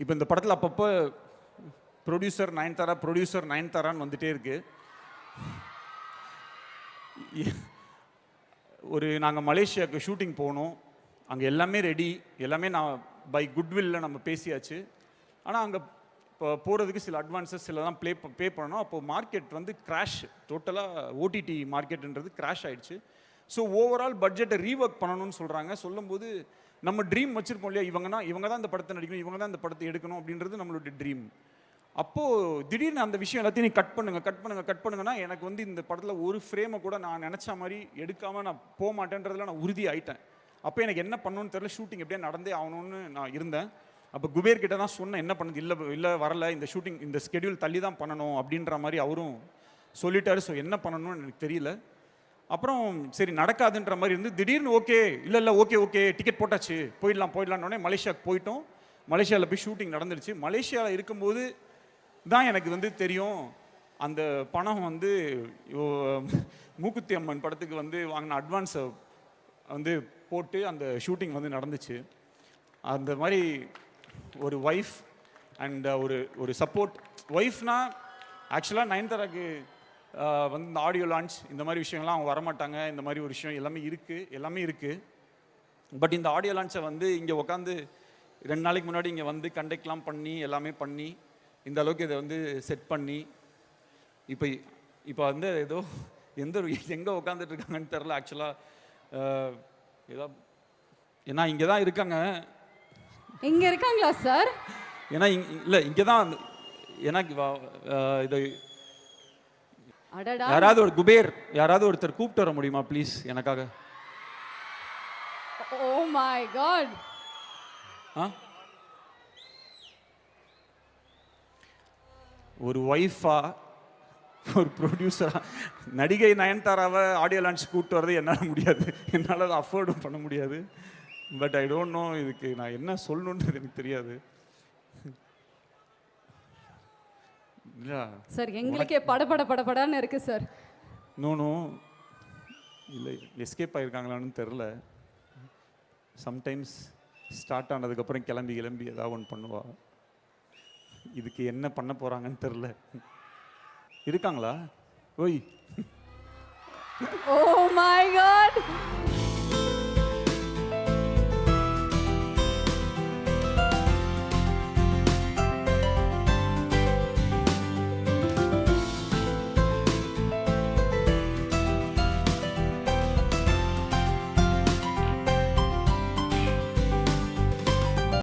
இப்போ இந்த படத்தில் அப்பப்போ ப்ரொடியூசர் நயன்தாரான்னு வந்துட்டே இருக்கு. நாங்கள் மலேசியாவுக்கு ஷூட்டிங் போனோம். அங்கே எல்லாமே ரெடி, எல்லாமே நான் பை குட்வில்ல நம்ம பேசியாச்சு. ஆனால் அங்கே இப்போ போகிறதுக்கு சில அட்வான்ஸஸ் சிலலாம் பே பண்ணணும். அப்போது மார்க்கெட் வந்து கிராஷ், டோட்டலாக ஓடிடி மார்க்கெட்டுன்றது கிராஷ் ஆகிடுச்சு. ஸோ ஓவரால் பட்ஜெட்டை ரீஒர்க் பண்ணணும்னு சொல்கிறாங்க. சொல்லும்போது நம்ம ட்ரீம் வச்சுருப்போம் இல்லையா, இவங்க தான் இந்த படத்தை நடிக்கணும், இவங்க தான் இந்த படத்தை எடுக்கணும் அப்படின்றது நம்மளுடைய ட்ரீம். அப்போது திடீர்னு அந்த விஷயம் எல்லாத்தையும் நீ கட் பண்ணுங்கன்னா எனக்கு வந்து இந்த படத்தில் ஒரு ஃப்ரேமை கூட நான் நினச்ச மாதிரி எடுக்காமல் நான் போக மாட்டேன்றதில் நான் உறுதி ஆகிட்டேன். அப்போ எனக்கு என்ன பண்ணணும்னு தெரியல, ஷூட்டிங் எப்படியே நடந்தே ஆகணும்னு நான் இருந்தேன். அப்போ குபேர் கிட்ட தான் சொன்னேன், என்ன பண்ணுது, இல்லை வரல, இந்த ஷூட்டிங் இந்த ஸ்கெடியூல் தள்ளி தான் பண்ணணும் அப்படின்ற மாதிரி அவரும் சொல்லிட்டாரு. ஸோ என்ன பண்ணணும்னு எனக்கு தெரியல. அப்புறம் சரி நடக்காதுன்ற மாதிரி இருந்து திடீர்னு ஓகே டிக்கெட் போட்டாச்சு, போயிடலான்னொடனே மலேசியாவுக்கு போயிட்டோம். மலேசியாவில் போய் ஷூட்டிங் நடந்துருச்சு. மலேசியாவில் இருக்கும்போது தான் எனக்கு வந்து தெரியும், அந்த பணம் வந்து மூக்குத்தி அம்மன் படத்துக்கு வந்து வாங்கின அட்வான்ஸை வந்து போட்டு அந்த ஷூட்டிங் வந்து நடந்துச்சு. அந்த மாதிரி ஒரு ஒய்ஃப் அண்ட் ஒரு சப்போர்ட். ஒய்ஃப்னா ஆக்சுவலாக நயன்தாராக்கு வந்து இந்த ஆடியோ லான்ச் இந்த மாதிரி விஷயங்கள்லாம் அவங்க வரமாட்டாங்க. இந்த மாதிரி ஒரு விஷயம் எல்லாமே இருக்குது. பட் இந்த ஆடியோ லான்ச்சை வந்து இங்கே உட்காந்து 2 நாளைக்கு முன்னாடி இங்கே வந்து கண்டக்ட்லாம் பண்ணி எல்லாமே பண்ணி இந்த அளவுக்கு இதை வந்து செட் பண்ணி இப்போ வந்து ஏதோ எங்கே உட்காந்துட்டு இருக்காங்கன்னு தெரில. ஆக்சுவலாக ஏதோ ஏன்னா இங்கே தான் இருக்காங்க. இங்கே இருக்காங்களா சார்? ஏன்னா இல்லை இங்கே தான். ஏன்னா இதை யாராவது ஒரு குபேர் யாராவது ஒருத்தர் கூப்பிட்டு வர முடியுமா ப்ளீஸ் எனக்காக? Oh my God. ஒரு ஒய்ஃபா, ஒரு ப்ரொடியூசரா நடிகை நயன்தாராவை ஆடியோ லான்ச் கூப்பிட்டு வர்றது என்னால் முடியாது, என்னால் அதை அஃபோர்டும் பண்ண முடியாது. பட் ஐ டோன்ட் நோ இதுக்கு நான் என்ன சொல்லணுன்றது எனக்கு தெரியாது. சார் எங்களுக்கே படபடன்னு இருக்கு சார். நோ இல்லை, எஸ்கேப் ஆகிருக்காங்களான்னு தெரில. சம்டைம்ஸ் ஸ்டார்ட் ஆனதுக்கப்புறம் கிளம்பி ஏதாவது ஒன்று பண்ணுவா. இதுக்கு என்ன பண்ண போகிறாங்கன்னு தெரில. இருக்காங்களா? ஓய், ஓ மை காட்.